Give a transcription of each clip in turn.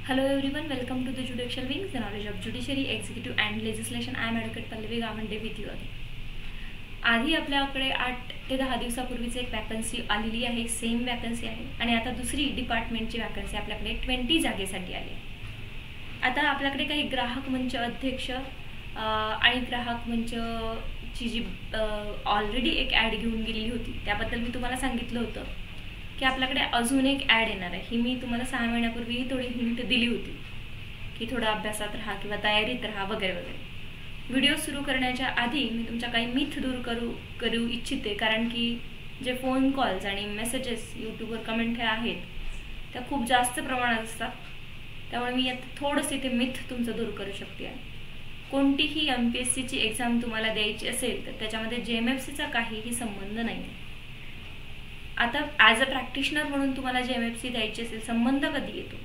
Hello everyone, welcome to the Judicial Wings, the knowledge of judiciary, executive and legislation. I am Advocate Pallavi Gavande with you again. आधी आपल्याकडे 8 ते 10 दिवसापूर्वीच एक vacancy आलेली आहे, same vacancy आहे आणि आता दुसरी डिपार्टमेंटची वॅकन्सी आपल्याकडे 20 जागेसाठी आली आहे। आता आपल्याकडे काही ग्राहक मंच अध्यक्ष आणि ग्राहक मंचची जी ऑलरेडी एक ॲड घेऊन गेलेली होती त्याबद्दल मी तुम्हाला सांगितलं होतं की आपल्याकडे अजून एक ॲड येणार आहे। ही मी तुम्हाला 6 महिन्यापूर्वी थोडी हिंट दिली होती की थोडा अभ्यासात राहा किंवा तयारीत राहा वगैरे वगैरे। व्हिडिओ सुरू करण्याच्या आधी मी तुमच्या काही मिथ दूर करू इच्छिते, कारण की जे फोन कॉल्स आणि मेसेजेस यूट्यूबवर कमेंट हे आहेत त्या खूप जास्त प्रमाणात असतात, त्यामुळे मी आता थोडंसं ते मिथ तुमचं दूर करू शकते। कोणतीही MPSCची एक्झाम तुम्हाला द्यायची असेल तर त्याच्यामध्ये JMFCचा काहीही संबंध नाही आहे। आता ॲज अ प्रॅक्टिशनर म्हणून तुम्हाला JMFC द्यायची असेल, संबंध कधी येतो?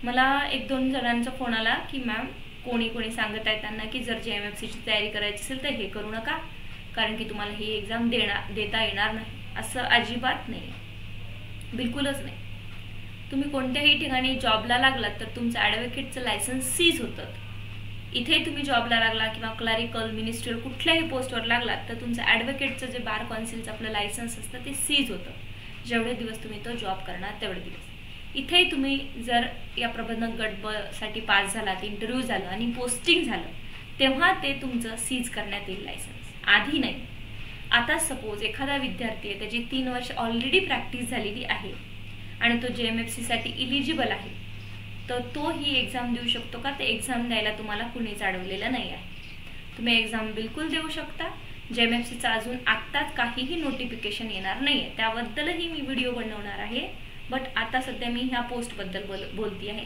मला 1-2 जणांचा फोन आला की मॅम कोणी सांगत आहे त्यांना की जर JMFCची तयारी करायची असेल तर हे करू नका, कारण की तुम्हाला ही एक्झाम देता येणार नाही। असं अजिबात नाही, बिलकुलच नाही। तुम्ही कोणत्याही ठिकाणी जॉबला लागलात तर तुमचं ॲडव्होकेटचं लायसन्स सीज होतं। इथे तुम्ही जॉबला लागला किंवा क्लरिकल मिनिस्ट्रियल कुठल्याही पोस्टवर लागलात तर तुमचं ॲडव्होकेटचं जे बार काउन्सिलचं आपलं लायसन्स असतं ते सीज होतं, जेवढे दिवस तुम्ही तो जॉब करणार तेवढे दिवस। इथे तुम्ही जर या प्रबंधक गट साठी पास झालात, इंटरव्ह्यू झालं आणि पोस्टिंग झालं तेव्हा ते तुमचं सीज करण्यात येईल लायसन्स, आधी नाही। आता सपोज एखादा विद्यार्थी आहे, त्याची 3 वर्ष ऑलरेडी प्रॅक्टिस झालेली आहे आणि तो JMFC साठी इलिजिबल आहे, तर तो ही एक्झाम देऊ शकतो का? ते एक्झाम द्यायला तुम्हाला कुणीच अडवलेलं नाही आहे। तुम्ही एक्झाम बिलकुल देऊ शकता। JMFCचा अजून आत्ताच काहीही नोटिफिकेशन येणार नाही आहे, त्याबद्दलही मी व्हिडिओ बनवणार आहे, बट आता सध्या मी ह्या पोस्टबद्दल बोलती आहे।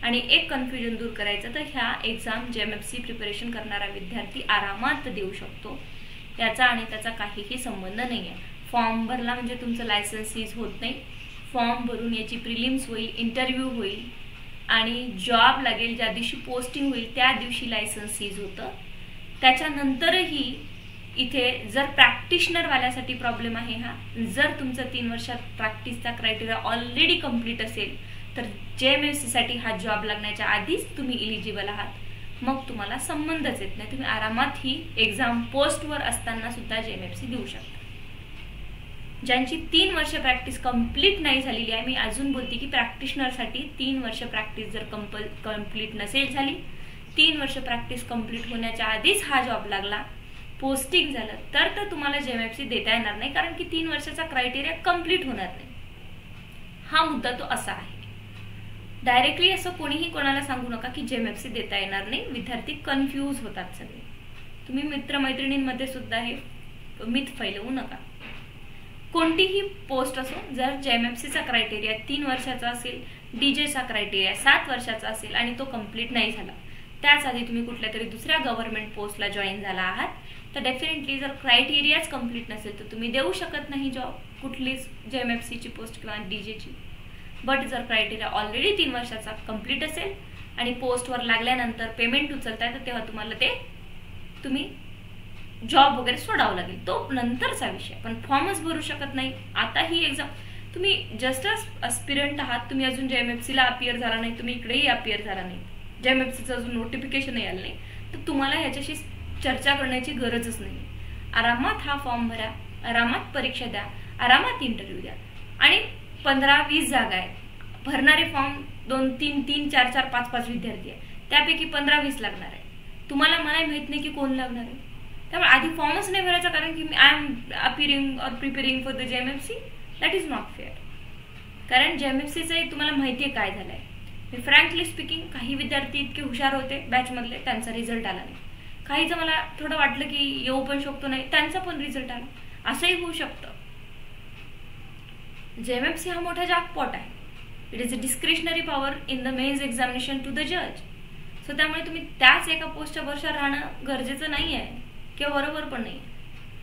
आणि एक कन्फ्युजन दूर करायचं तर ह्या एक्झाम JMFC प्रिपरेशन करणारा विद्यार्थी आरामात देऊ शकतो, याचा आणि त्याचा काहीही संबंध नाही आहे। फॉर्म भरला म्हणजे तुमचं लायसन्स सीज होत नाही। फॉर्म भरून याची प्रिलिम्स होईल, इंटरव्ह्यू होईल आणि जॉब लागेल, ज्या दिवशी पोस्टिंग होईल त्या दिवशी लायसन्स सीज होतं। त्याच्यानंतरही इथे जर प्रॅक्टिशनरवाल्यासाठी प्रॉब्लेम आहे हा, जर तुमचं 3 वर्षात प्रॅक्टिसचा क्रायटेरिया ऑलरेडी कंप्लीट असेल तर JMFC साठी हा जॉब लागण्याच्या आधीच तुम्ही इलिजिबल आहात, मग तुम्हाला संबंधच येत नाही। तुम्ही आरामात ही एक्झाम पोस्टवर असताना सुद्धा JMFC देऊ शकता। ज्यांची 3 वर्ष प्रॅक्टिस कंप्लीट नाही झालेली आहे, मी अजून बोलते की प्रॅक्टिशनरसाठी 3 वर्ष प्रॅक्टिस जर कंप्लीट नसेल झाली, 3 वर्ष प्रॅक्टिस कंप्लीट होण्याच्या आधीच हा जॉब लागला, पोस्टिंग झालं तर तुम्हाला JMFC देता येणार नाही, कारण की 3 वर्षाचा क्रायटेरिया कंप्लीट होणार नाही। हा मुद्दा तो असा आहे। डायरेक्टली असं कोणीही कोणाला सांगू नका की JMFC देता येणार नाही, विद्यार्थी कन्फ्यूज होतात सगळे। तुम्ही मित्रमैत्रिणींमध्ये सुद्धा हे मिथ फैलवू नका। कोणतीही पोस्ट असो, जर JMFCचा क्रायटेरिया 3 वर्षाचा असेल, DJचा क्रायटेरिया 7 वर्षाचा असेल आणि तो कंप्लीट नाही झाला, त्याच आधी तुम्ही कुठल्या तरी दुसऱ्या गव्हर्नमेंट पोस्टला जॉईन झाला आहात, तर डेफिनेटली जर क्रायटेरियाच कंप्लीट नसेल तर तुम्ही देऊ शकत नाही जॉब, कुठलीच JMFCची पोस्ट किंवा DJची। बट जर क्रायटेरिया ऑलरेडी 3 वर्षाचा कंप्लीट असेल आणि पोस्टवर लागल्यानंतर पेमेंट उचलताय तर तेव्हा तुम्हाला ते तुम्ही जॉब वगैरे सोडावं लागेल, तो नंतरचा विषय। पण फॉर्मच भरू शकत नाही। आता ही एक्झाम तुम्ही जस्ट अस्पिरंट आहात, तुम्ही अजून JMFCला अपियर झाला नाही, तुम्ही इकडेही अपियर झाला नाही, JMFCचं अजून नोटिफिकेशन आलं नाही, तर तुम्हाला ह्याच्याशी चर्चा करण्याची गरजच नाही। आरामात हा फॉर्म भरा, आरामात परीक्षा द्या, आरामात इंटरव्ह्यू द्या आणि 15-20 जागा आहेत, भरणारे फॉर्म 2-3, 4-4, 5-5 विद्यार्थी आहे, त्यापैकी 15-20 लागणार आहे। तुम्हाला मला माहित नाही की कोण लागणार आहे, त्यामुळे आधी फॉर्मच नाही भरायचा कारण की आय एम अपियरिंग और preparing for the JMFC, that is not fair. कारण JMFCचं तुम्हाला माहिती आहे काय झालंय। मी फ्रँकली स्पीकिंग, काही विद्यार्थी इतके हुशार होते बॅचमधले, त्यांचा रिझल्ट आला नाही। काहीचं मला थोडं वाटलं की येऊ पण शकतो नाही, त्यांचा पण रिझल्ट आला, असंही होऊ शकतं। JMFC हा मोठा जॅकपॉट आहे। It is a discretionary power in the mains examination to the जज। सो त्यामुळे तुम्ही त्याच एका पोस्टच्या वर्षात राहणं गरजेचं नाही आहे किंवा बरोबर पण नाही।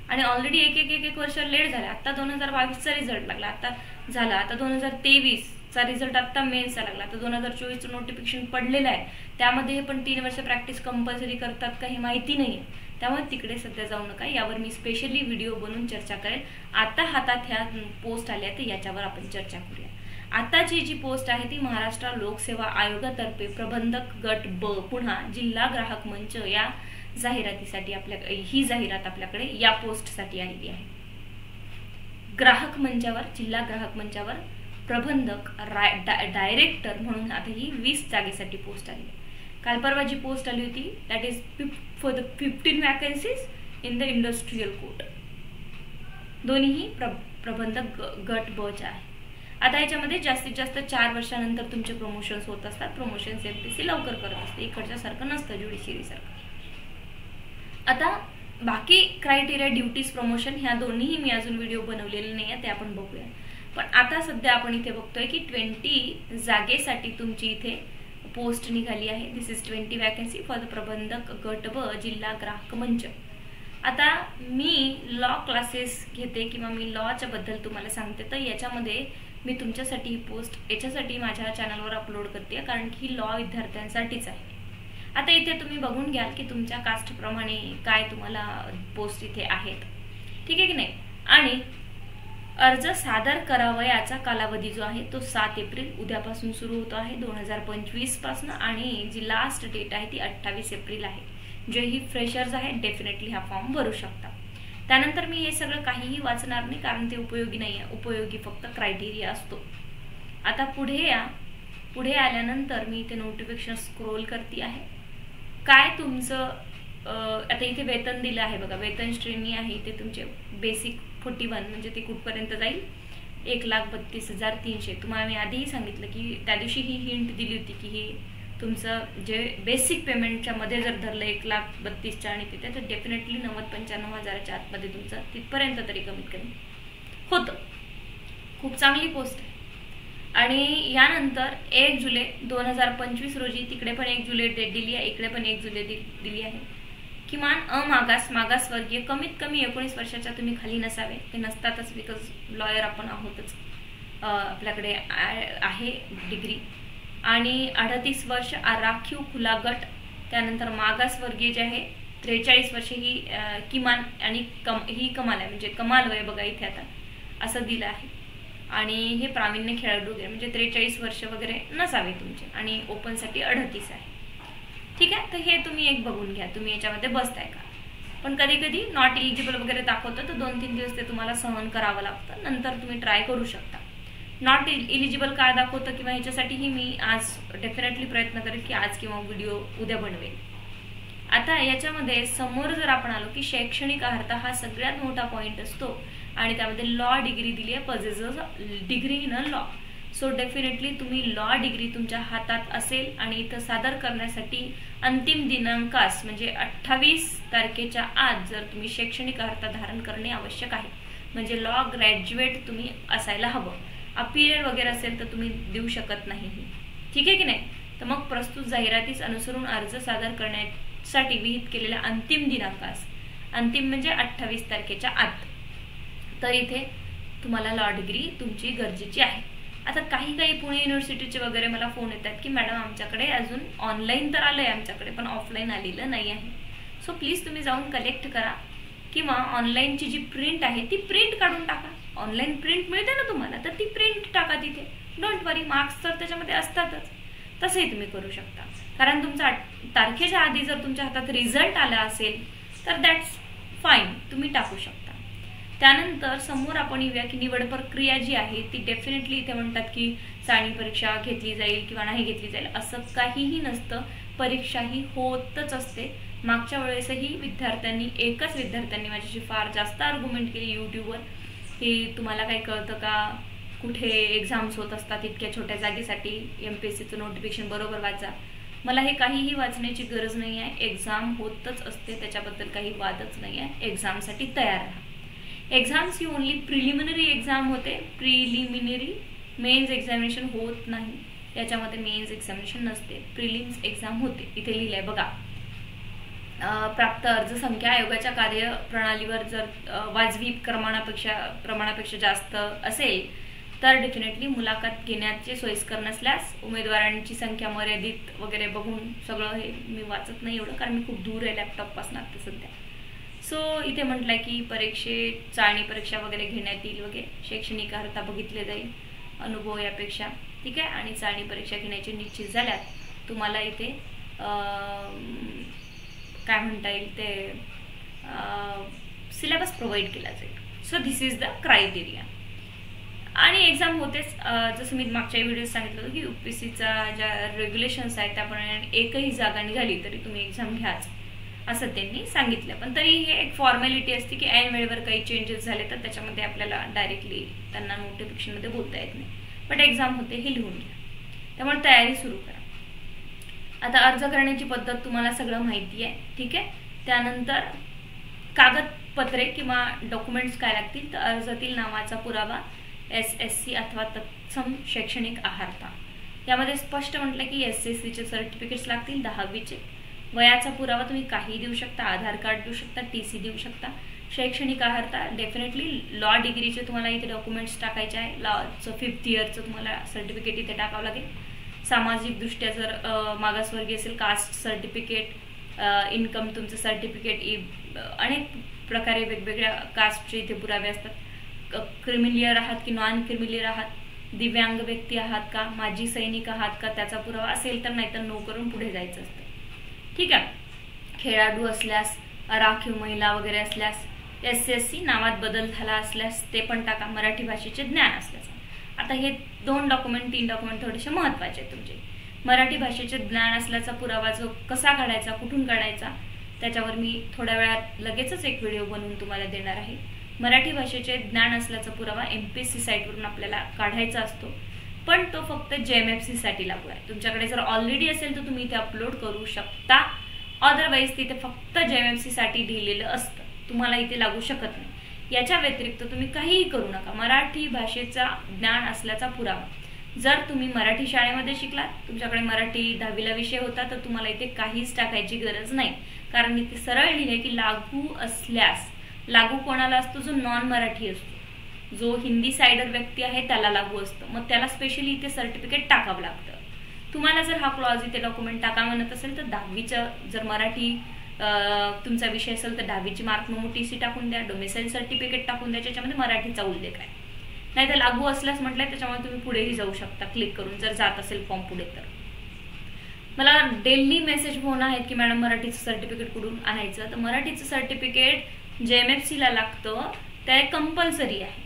आणि ऑलरेडी एक वर्ष लेट झालं। आता 2022चा रिझल्ट लागला, आता झाला, आता 2023चा रिझल्ट आता मेन्सचा लागला, आता 2024चं नोटिफिकेशन पडलेलं आहे, त्यामध्ये पण 3 वर्ष प्रॅक्टिस कंपल्सरी करतात काही माहिती नाही आहे, त्यामुळे तिकडे सध्या जाऊ नका। यावर मी स्पेशली व्हिडिओ बनवून चर्चा करेन। आता हातात ह्या पोस्ट आल्या तर याच्यावर आपण चर्चा करूया। आताची जी पोस्ट आहे ती महाराष्ट्र लोकसेवा आयोगातर्फे प्रबंधक गट ब पुन्हा जिल्हा ग्राहक मंच या जाहिरातीसाठी ही जाहिरात आपल्याकडे या पोस्टसाठी आलेली आहे. ग्राहक मंचावर, जिल्हा ग्राहक मंचावर प्रबंधक डायरेक्टर म्हणून आता ही 20 जागेसाठी पोस्ट आली आहे. काल परवा जी पोस्ट आली होती that is for the 15 vacancies in the industrial court. दोन्हीही प्रबंधक गट ब च्या आहे. आता याच्यामध्ये जास्तीत जास्त 4 वर्षानंतर तुमचे प्रमोशन्स होत असतात. प्रमोशन्स एमपीसी लवकर करत असते, इकडच्या सारखं नसतं ज्युडिशियरी सारखं. आता बाकी क्रायटेरिया, ड्युटीज, प्रमोशन ह्या दोन्हीही मी अजून व्हिडिओ बनवलेले नाही आहे, ते आपण बघूया. पण आता सध्या आपण इथे बघतोय की 20 जागेसाठी तुमची इथे पोस्ट निघाली आहे. This is 20 vacancy for the प्रबंधक गट ब जिल्हा ग्राहक मंच. आता मी लॉ क्लासेस घेते किंवा मी लॉच्या बद्दल तुम्हाला सांगते, तर याच्यामध्ये मी तुमच्यासाठी ही पोस्ट याच्यासाठी माझ्या चॅनलवर अपलोड करते कारण की ही लॉ विद्यार्थ्यांसाठीच आहे. आता इथे तुम्ही बघून घ्याल की तुमच्या कास्टप्रमाणे काय तुम्हाला पोस्ट इथे आहेत, ठीक आहे की नाही. आणि अर्ज सादर करावयाचा कालावधी जो आहे तो 7 एप्रिल उद्यापासून सुरू होतो आहे 2025 पासून, आणि जी लास्ट डेट आहे ती 28 एप्रिल आहे. जे ही फ्रेशर्स आहेत डेफिनेटली हा फॉर्म भरू शकता. त्यानंतर मी हे सगळं काहीही वाचणार नाही कारण ते उपयोगी नाही आहे, उपयोगी फक्त क्रायटेरिया असतो. आता पुढे आल्यानंतर मी इथे नोटिफिकेशन स्क्रोल करते आहे. काय तुमचं आता इथे वेतन दिलं आहे बघा, वेतन श्रेणी आहे इथे तुमचे बेसिक 41 म्हणजे ते कुठपर्यंत जाईल 1,32,300. तुम्हाला मी आधीही सांगितलं की त्या दिवशी ही हिंट दिली होती की ही तुमचं जे बेसिक पेमेंटच्या मध्ये जर धरलं 1,32,000 आणि तिथे तर डेफिनेटली 90-95,000च्या आतमध्ये तुमचं तिथपर्यंत तरी कमीत कमी होतं. खूप चांगली पोस्ट आहे. आणि यानंतर 1 जुलै 2025 रोजी तिकडे पण 1 जुलै डेट दिली आहे, इकडे पण 1 जुलै दिली आहे. किमान मागासवर्गीय कमीत कमी 19 वर्षाच्या तुम्ही खाली नसावे. ते नसतातच बिकॉज लॉयर आपण आहोतच, आपल्याकडे आहे डिग्री. आणि 38 वर्ष राखीव खुला गट. त्यानंतर मागासवर्गीय जे आहे 43 वर्ष ही किमान आणि ही कमाल आहे, म्हणजे कमाल वय बघा इथे आता असं दिलं आहे. आणि हे प्रावीण्य खेळाडू वगैरे म्हणजे 43 वर्ष वगैरे नसावे तुमचे. आणि ओपनसाठी 38 आहे, ठीक आहे. तर हे तुम्ही एक बघून घ्या तुम्ही याच्यामध्ये बसताय का. पण कधी कधी नॉट इलिजिबल वगैरे दाखवतं तर 2-3 दिवस ते तुम्हाला सहन करावं लागतं, नंतर तुम्ही ट्राय करू शकता. नॉट इलिजिबल काय दाखवतं किंवा ह्याच्यासाठीही मी आज डेफिनेटली प्रयत्न करेल की आज किंवा व्हिडिओ उद्या बनवेल. आता याच्यामध्ये समोर जर आपण आलो की शैक्षणिक अर्हता हा सगळ्यात मोठा पॉईंट असतो आणि त्यामध्ये लॉ डिग्री दिली आहे, possesses degree in law. So definitely तुम्ही लॉ डिग्री तुमच्या हातात असेल आणि इथं सादर करण्यासाठी अंतिम दिनांकास म्हणजे 28 तारखेच्या आत जर तुम्ही शैक्षणिक अर्हता धारण करणे आवश्यक आहे. म्हणजे लॉ ग्रॅज्युएट तुम्ही असायला हवं. अपीरियड वगैरे असेल तर तुम्ही देऊ शकत नाही, ठीक आहे की नाही. तर मग प्रस्तुत जाहिरातीस अनुसरून अर्ज सादर करण्यासाठी विहित केलेल्या अंतिम दिनांकास, अंतिम म्हणजे 28 तारखेच्या आत, तर इथे तुम्हाला लॉ डिग्री तुमची गरजेची आहे. आता काही पुणे युनिव्हर्सिटीचे वगैरे मला फोन येतात की मॅडम आमच्याकडे अजून ऑनलाईन तर आलंय आमच्याकडे पण ऑफलाईन आलेलं नाही आहे. सो प्लीज तुम्ही जाऊन कलेक्ट करा किंवा ऑनलाईनची जी प्रिंट आहे ती प्रिंट काढून टाका. ऑनलाईन प्रिंट मिळते ना तुम्हाला, तर ती प्रिंट टाका तिथे. डोंट वरी, मार्क्स तर त्याच्यामध्ये असतातच. तसंही तुम्ही करू शकता कारण तुमचा तारखेच्या आधी जर तुमच्या हातात रिझल्ट आला असेल तर दॅट्स फाईन, तुम्ही टाकू शकता. त्यानंतर समोर आपण येऊया की निवड प्रक्रिया जी आहे ती डेफिनेटली इथे म्हणतात की चाळणी परीक्षा घेतली जाईल किंवा नाही घेतली जाईल असं काहीही नसतं. परीक्षा ही होतच असते. मागच्या वेळेसही एकाच विद्यार्थ्यांनी माझ्याशी फार जास्त आर्ग्युमेंट केली यूट्यूबवर की तुम्हाला काही कळतं का, कुठे एक्झाम्स होत असतात इतक्या छोट्या जागेसाठी, MPSCचं नोटिफिकेशन बरोबर वाचा. मला हे काहीही वाचण्याची गरज नाही आहे. एक्झाम होतच असते, त्याच्याबद्दल काही वादच नाही आहे. एक्झामसाठी तयार राहा. एक्झाम्स ही ओनली प्रिलिमिनरी एक्झाम होते. प्रिलिमिनरी मेन्स एक्झामिनेशन होत नाही. याच्यामध्ये मेन्स एक्झामिनेशन नसते, प्रिलिम्स एक्झाम होते. इथे लिहिलंय बघा, प्राप्त अर्ज संख्या आयोगाच्या कार्यप्रणालीवर जर वाजवी प्रमाणापेक्षा जास्त असेल तर डेफिनेटली मुलाखत घेण्याचे सोयीस्कर नसल्यास उमेदवारांची संख्या मर्यादित वगैरे बघून सगळं हे मी वाचत नाही एवढं कारण मी खूप दूर आहे लॅपटॉपपासून आता सध्या. सो इथे म्हटलंय की चाळणी परीक्षा वगैरे घेण्यात येईल वगैरे, शैक्षणिक अर्हता बघितले जाईल, अनुभव यापेक्षा, ठीक आहे. आणि चाळणी परीक्षा घेण्याची निश्चित झाल्यात तुम्हाला इथे काय म्हणता येईल ते सिलेबस प्रोव्हाइड केला जाईल. So this is the criteria. आणि एक्झाम होतेच, जसं मी मागच्या व्हिडिओत सांगितलं होतं की UPSCचा ज्या रेग्युलेशन्स आहेत त्याप्रमाणे एकही जागा निघाली तरी तुम्ही एक्झाम घ्याच असं त्यांनी सांगितलं. पण तरी हे एक फॉर्मॅलिटी असते की ऐन वेळेवर काही चेंजेस झाले तर त्याच्यामध्ये आपल्याला डायरेक्टली त्यांना नोटिफिकेशनमध्ये बोलता येत नाही. बट एक्झाम होते हे लिहून घ्या. त्यामुळे तयारी सुरू करा. आता अर्ज करण्याची पद्धत तुम्हाला सगळं माहिती आहे, ठीक आहे. त्यानंतर कागदपत्रे किंवा डॉक्युमेंट्स काय लागतील तर अर्जातील नावाचा पुरावा, SSC अथवा तत्सम शैक्षणिक अर्हता. यामध्ये स्पष्ट म्हटलं की SSCचे सर्टिफिकेट्स लागतील 10वीचे. वयाचा पुरावा तुम्ही काही देऊ शकता, आधार कार्ड देऊ शकता, TC देऊ शकता. शैक्षणिक अर्हता डेफिनेटली लॉ डिग्रीचे तुम्हाला इथे डॉक्युमेंट्स टाकायचे आहे. लॉचं 5th इयरचं तुम्हाला सर्टिफिकेट इथे टाकावं लागेल. सामाजिकदृष्ट्या जर मागासवर्गीय असेल कास्ट सर्टिफिकेट, इन्कम तुमचं सर्टिफिकेट, अनेक प्रकारे वेगवेगळ्या कास्टचे इथे पुरावे असतात. क्रिमिलियर आहात की नॉन क्रिमिलियर आहात, दिव्यांग व्यक्ती आहात का, माजी सैनिक आहात का, त्याचा पुरावा असेल तर, नाहीतर नो करून पुढे जायचं असतं, ठीक आहे. खेळाडू असल्यास, राखीव महिला वगैरे असल्यास, SSC नावात बदल झाला असल्यास ते पण टाका. मराठी भाषेचे ज्ञान असल्यास. आता हे 2 डॉक्युमेंट 3 डॉक्युमेंट थोडेसे महत्त्वाचे आहेत तुमचे. मराठी भाषेचे ज्ञान असल्याचा पुरावा जो कसा काढायचा, कुठून काढायचा, त्याच्यावर मी थोड्या वेळात लगेचच एक व्हिडिओ बनवून तुम्हाला देणार आहे. मराठी भाषेचे ज्ञान असल्याचा पुरावा MPSC साईटवरून आपल्याला काढायचा असतो, पण तो फक्त JMFC साठी लागू आहे. तुमच्याकडे जर ऑलरेडी असेल तर तुम्ही इथे अपलोड करू शकता. अदरवाईज तिथे फक्त JMFC साठी लिहिलेलं असतं, तुम्हाला इथे लागू शकत नाही. याच्या व्यतिरिक्त तुम्ही काहीही करू नका. मराठी भाषेचा ज्ञान असल्याचा पुरावा. जर तुम्ही मराठी शाळेमध्ये शिकलात, तुमच्याकडे मराठी 10वीला विषय होता, तर तुम्हाला इथे काहीच टाकायची गरज नाही. कारण इथे सरळ लिहिले की लागू असल्यास. लागू कोणाला असतो? जो नॉन मराठी असतो, जो हिंदी सायडर व्यक्ती आहे त्याला लागू असतं. मग त्याला स्पेशली इथे सर्टिफिकेट टाकावं लागतं. तुम्हाला जर हा क्लॉज इथे डॉक्युमेंट टाका म्हणत असेल तर 10वीचं जर मराठी तुमचा विषय असेल तर 10वीची मार्क मेमो TC टाकून द्या, डोमिसाईल सर्टिफिकेट टाकून द्या, ज्याच्यामध्ये मराठीचा उल्लेख आहे. नाही तर लागू असल्यास म्हटलंय त्याच्यामुळे तुम्ही पुढेही जाऊ शकता क्लिक करून, जर जात असेल फॉर्म पुढे. तर मला डेली मेसेज फोन आहेत की मॅडम मराठीचं सर्टिफिकेट कुठून आणायचं. तर मराठीचं सर्टिफिकेट JMFC ला लागतं, ते कंपल्सरी आहे.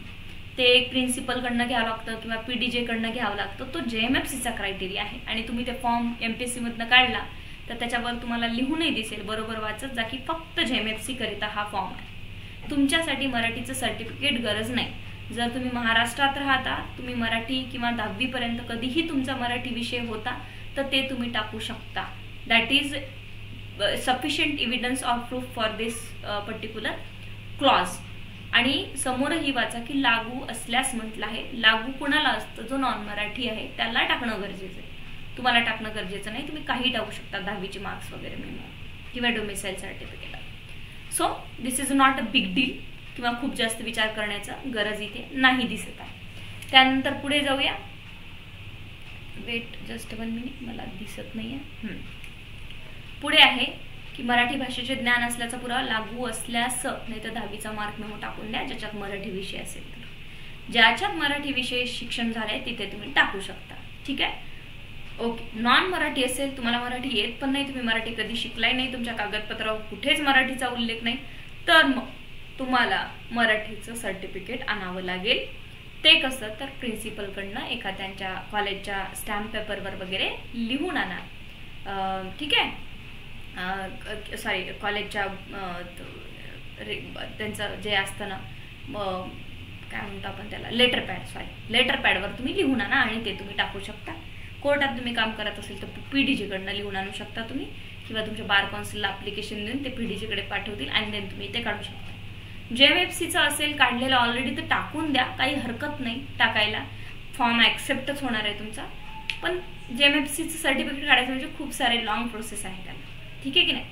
ते एक प्रिन्सिपलकडनं घ्यावं लागतं किंवा PDJ कडनं घ्यावं लागतं. तो JMFCचा क्रायटेरिया आहे. आणि तुम्ही ते फॉर्म MPSC मधनं काढला तर त्याच्यावर तुम्हाला लिहूनही दिसेल, बरोबर वाचत जा की फक्त JMFC करिता हा फॉर्म आहे. तुमच्यासाठी मराठीचं सर्टिफिकेट गरज नाही. जर तुम्ही महाराष्ट्रात राहता, तुम्ही मराठी किंवा 10वी पर्यंत कधीही तुमचा मराठी विषय होता तर ते तुम्ही टाकू शकता. That is sufficient evidence or proof for this particular clause. आणि समोरही वाचा की लागू असल्यास म्हटलं आहे. लागू कुणाला असतं? जो नॉन मराठी आहे त्याला टाकणं गरजेचं आहे. तुम्हाला टाकणं गरजेचं नाही. तुम्ही काही टाकू शकता, 10वीचे मार्क्स वगैरे मेमो किंवा domicile certificate. So this is not a big deal किंवा खूप जास्त विचार करण्याचा गरज इथे नाही दिसत आहे. त्यानंतर पुढे जाऊया. वेट जस्ट 1 मिनिट, मला दिसत नाहीये. पुढे आहे की मराठी भाषेचे ज्ञान असल्याचा पुरावा लागू असल्यास, नाही तर 10वीचा मार्क मेमो टाकून द्या ज्याच्यात मराठी विषय असेल तर. ज्याच्यात मराठी विषय शिक्षण झालंय तिथे तुम्ही टाकू शकता, ठीक आहे. ओके. नॉन मराठी असेल, तुम्हाला मराठी येत पण नाही, तुम्ही मराठी कधी शिकलाय नाही, तुमच्या कागदपत्रावर कुठेच मराठीचा उल्लेख नाही, तर मग तुम्हाला मराठीचं सर्टिफिकेट आणावं लागेल. ते कसं? तर प्रिन्सिपलकडनं एखाद्यांच्या कॉलेजच्या स्टॅम्प पेपरवर वगैरे लिहून आणा, ठीक आहे. सॉरी, कॉलेजच्या त्यांचं जे असतं ना, काय म्हणतो आपण त्याला, लेटर पॅड, सॉरी लेटर पॅडवर तुम्ही लिहून आणा आणि ते तुम्ही टाकू शकता. कोर्टात तुम्ही काम करत असेल तर PDJ कडनं लिहून आणू शकता तुम्ही, किंवा तुमच्या बार काउन्सिलला ॲप्लिकेशन देऊन ते PDJ कडे पाठवतील आणि देन तुम्ही ते काढू शकता. JMFCचं असेल काढलेलं ऑलरेडी तर टाकून द्या, काही हरकत नाही टाकायला. फॉर्म ॲक्सेप्टच होणार आहे तुमचा. पण JMFCचं सर्टिफिकेट काढायचं म्हणजे खूप सारे लॉंग प्रोसेस आहे त्याला, ठीक आहे की नाही.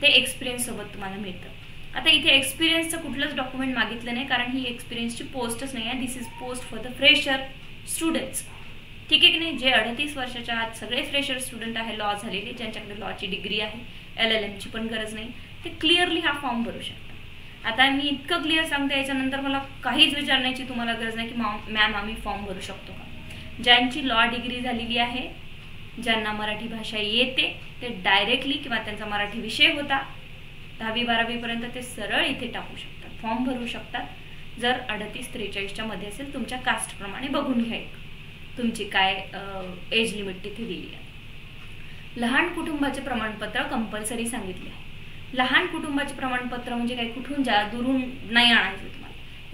ते एक्सपिरियन्स सोबत तुम्हाला मिळतं. आता इथे एक्सपिरियन्सचं कुठलंच डॉक्युमेंट मागितलं नाही, कारण ही एक्सपिरियन्सची पोस्टच नाही आहे. This is post for the fresher students, ठीक आहे की नाही. जे 38 वर्षाच्या आत सगळे फ्रेशर स्टुडंट आहे, लॉ झालेले, ज्यांच्याकडे लॉची डिग्री आहे, LLMची पण गरज नाही, ते क्लिअरली हा फॉर्म भरू शकतात. आता मी इतकं क्लिअर सांगते, याच्यानंतर मला काहीच विचारण्याची तुम्हाला गरज नाही की मॅम आम्ही फॉर्म भरू शकतो का. ज्यांची लॉ डिग्री झालेली आहे, ज्यांना मराठी भाषा येते, ते डायरेक्टली किंवा त्यांचा मराठी विषय होता 10वी-12वी पर्यंत, ते सरळ इथे टाकू शकतात, फॉर्म भरू शकतात. जर 38-43च्या मध्ये असेल तुमच्या कास्ट प्रमाणे बघून घ्या तुमची काय एज लिमिट तिथे दिली आहे. लहान कुटुंबाचे प्रमाणपत्र कंपल्सरी सांगितले आहे. लहान कुटुंबाचे प्रमाणपत्र म्हणजे काय, कुठून दुरून नाही आणायचं तुम्हाला.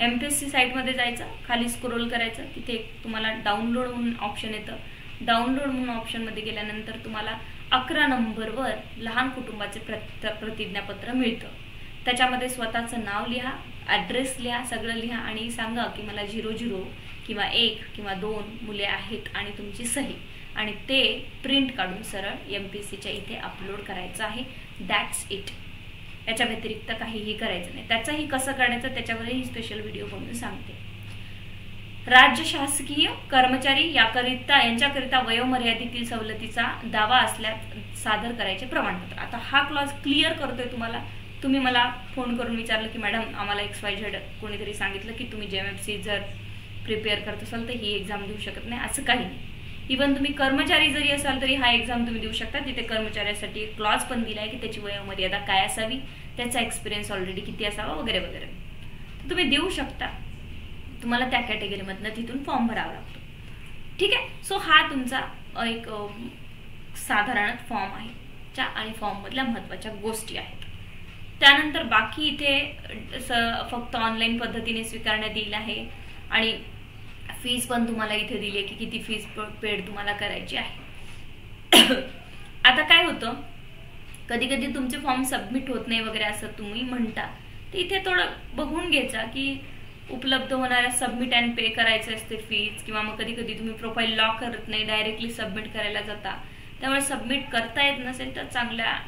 MPSC साईटमध्ये जायचं, खाली स्क्रोल करायचं, तिथे तुम्हाला डाउनलोड म्हणून ऑप्शन येतं. डाउनलोड म्हणून ऑप्शनमध्ये गेल्यानंतर तुम्हाला 11 नंबरवर लहान कुटुंबाचे प्रतिज्ञापत्र मिळतं. त्याच्यामध्ये स्वतःचं नाव लिहा, ॲड्रेस लिहा, सगळं लिहा आणि सांगा की मला 00 किंवा 1 किंवा 2 मुले आहेत आणि तुमची सही, आणि ते प्रिंट काढून सरळ MPSCच्या इथे अपलोड करायचं आहे. That's it. याच्या व्यतिरिक्त काहीही करायचं नाही. त्याचंही कसं काढायचं त्याच्यावरही स्पेशल व्हिडिओ बनवून सांगते. राज्य शासकीय कर्मचारी यांच्याकरिता वयोमर्यादेतील सवलतीचा दावा असल्यास सादर करायचे प्रमाणपत्र. आता हा क्लॉज क्लिअर करतोय तुम्हाला. तुम्ही मला फोन करून विचारलं की मॅडम आम्हाला XYZ कोणीतरी सांगितलं की तुम्ही JMFC जर प्रिपेअर करत असाल तर ही एक्झाम देऊ शकत नाही, असं काही नाही. इव्हन तुम्ही कर्मचारी जरी असाल तरी हा एक्झाम तुम्ही देऊ शकता. तिथे कर्मचाऱ्यासाठी एक क्लॉज पण दिला आहे की त्याची वयोमर्यादा काय असावी, त्याचा एक्सपिरियन्स ऑलरेडी किती असावा वगैरे वगैरे. तुम्ही देऊ शकता. तुम्हाला त्या कॅटेगरीमधनं तिथून फॉर्म भरावा लागतो. ठीक आहे. सो हा तुमचा एक साधारण फॉर्म आहे आणि फॉर्ममधल्या महत्त्वाच्या गोष्टी आहेत. त्यानंतर बाकी इथे फक्त ऑनलाईन पद्धतीने स्वीकारण्यात येईल आहे आणि फीस पण तुम्हाला इथे दिली आहे की किती फीस पेड तुम्हाला करायची आहे. आता काय होतं, कधी कधी तुमचे फॉर्म सबमिट होत नाही वगैरे असं तुम्ही म्हणता, तर इथे थोडं बघून घ्यायचा की उपलब्ध होणाऱ्या सबमिट अँड पे करायचे असते फीज, किंवा मग कधी कधी तुम्ही प्रोफाईल लॉक करत नाही, डायरेक्टली सबमिट करायला जाता. त्यामुळे सबमिट करता येत नसेल तर चांगल्या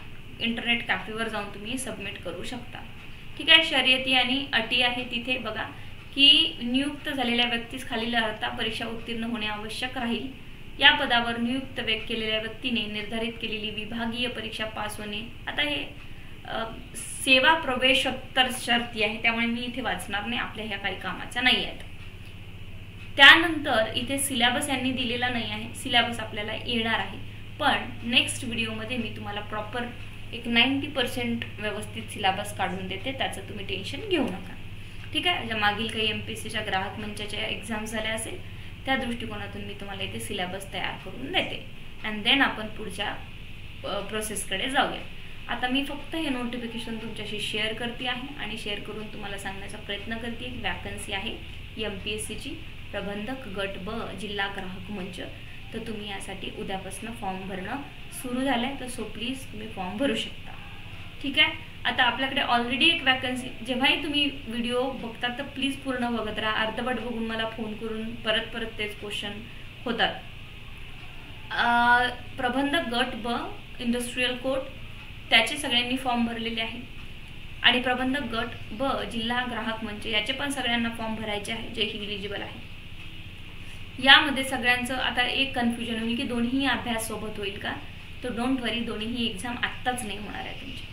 इंटरनेट कॅफेवर जाऊन तुम्ही सबमिट करू शकता. ठीक आहे. शर्यती आणि अटी आहे तिथे बघा की नियुक्त झालेल्या व्यक्तीस खालील अर्हता परीक्षा उत्तीर्ण होणे आवश्यक राहील. या पदावर नियुक्त केलेल्या व्यक्तीने निर्धारित केलेली विभागीय परीक्षा पास होणे. आता हे सेवा प्रवेशोत्तर शर्ती आहे, त्यामुळे मी इथे वाचणार नाही, आपल्या ह्या काही कामाच्या नाही आहेत. त्यानंतर इथे सिलेबस यांनी दिलेला नाही आहे. सिलेबस आपल्याला येणार आहे, पण नेक्स्ट व्हिडिओमध्ये मी तुम्हाला प्रॉपर एक 90% व्यवस्थित सिलेबस काढून देते, त्याचं तुम्ही टेन्शन घेऊ नका. ठीक आहे. ज्या मागील काही MPSCच्या ग्राहक मंचाच्या एक्झाम झाल्या असेल त्या दृष्टिकोनातून मी तुम्हाला इथे सिलेबस तयार करून देते अँड देन आपण पुढच्या प्रोसेसकडे जाऊया. आता मी फक्त हे नोटिफिकेशन तुमच्याशी शेअर करते आहे आणि शेअर करून तुम्हाला सांगण्याचा प्रयत्न करते की वॅकन्सी आहे MPSCची प्रबंधक गट ब जिल्हा ग्राहक मंच. तर तुम्ही यासाठी उद्यापासून फॉर्म भरणं सुरू झालंय, तर सो प्लीज तुम्ही फॉर्म भरू शकता. ठीक आहे. आता आपल्याकडे ऑलरेडी एक वॅकन्सी, जेव्हाही तुम्ही व्हिडिओ बघता तर प्लीज पूर्ण बघत राहा. अर्धवट बघून मला फोन करून परत तेच क्वेश्चन होतात. प्रबंधक गट ब इंडस्ट्रियल कोर्ट त्याचे सगळ्यांनी फॉर्म भरलेले आहे आणि प्रबंधक गट ब जिल्हा ग्राहक मंच याचे पण सगळ्यांना फॉर्म भरायचे आहे जे इलिजिबल आहे. यामध्ये सगळ्यांचं आता एक कन्फ्युजन होईल की दोन्ही अभ्यास सोबत होईल का, तर डोंट वरी, दोन्ही एक्झाम आत्ताच नाही होणार आहे तुमची.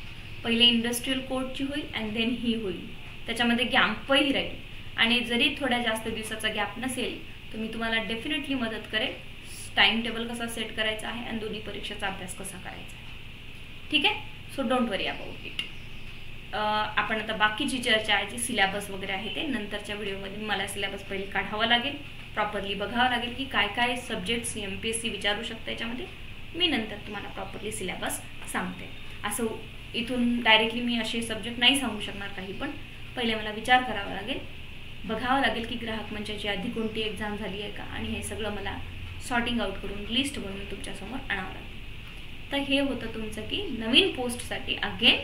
पहिले इंडस्ट्रियल कोर्टची होईल अँड देन ही होईल, त्याच्यामध्ये गॅपही राहील. आणि जरी थोड्या जास्त दिवसाचा गॅप नसेल तर मी तुम्हाला डेफिनेटली मदत करेल टाइम टेबल कसा सेट करायचा आहे आणि दोन्ही परीक्षेचा अभ्यास कसा करायचा आहे. ठीक आहे. So don't worry about it. आपण आता बाकीची चर्चा आहे जी सिलेबस वगैरे आहे ते नंतरच्या व्हिडिओमध्ये. मला सिलेबस पहिले काढावा लागेल, प्रॉपरली बघावं लागेल की काय काय सब्जेक्ट्स MPSC विचारू शकते याच्यामध्ये. मी नंतर तुम्हाला प्रॉपरली सिलेबस सांगते. असं इथून डायरेक्टली मी असे सब्जेक्ट नाही सांगू शकणार काही, पण पहिले मला विचार करावा लागेल, बघावं लागेल की ग्राहक मंचाची आधी कोणती एक्झाम झाली आहे का, आणि हे सगळं मला सॉर्टिंग आउट करून लिस्ट बनवून तुमच्यासमोर आणावं लागेल. तर हे होतं तुमचं की नवीन पोस्टसाठी again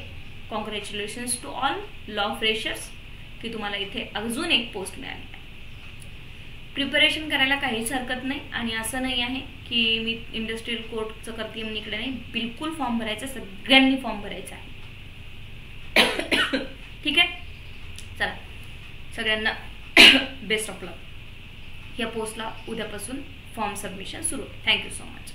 congratulations to all law freshers की तुम्हाला इथे अजून एक पोस्ट मिळाली. प्रिपरेशन करायला काहीच हरकत नाही आणि असं नाही आहे की मी इंडस्ट्रियल कोर्टचं करते म्हणून इकडे नाही. बिलकुल फॉर्म भरायचा, सगळ्यांनी फॉर्म भरायचा आहे. ठीक आहे. चला सगळ्यांना बेस्ट ऑफ लक. या पोस्टला उद्यापासून फॉर्म सबमिशन सुरू. Thank you so much.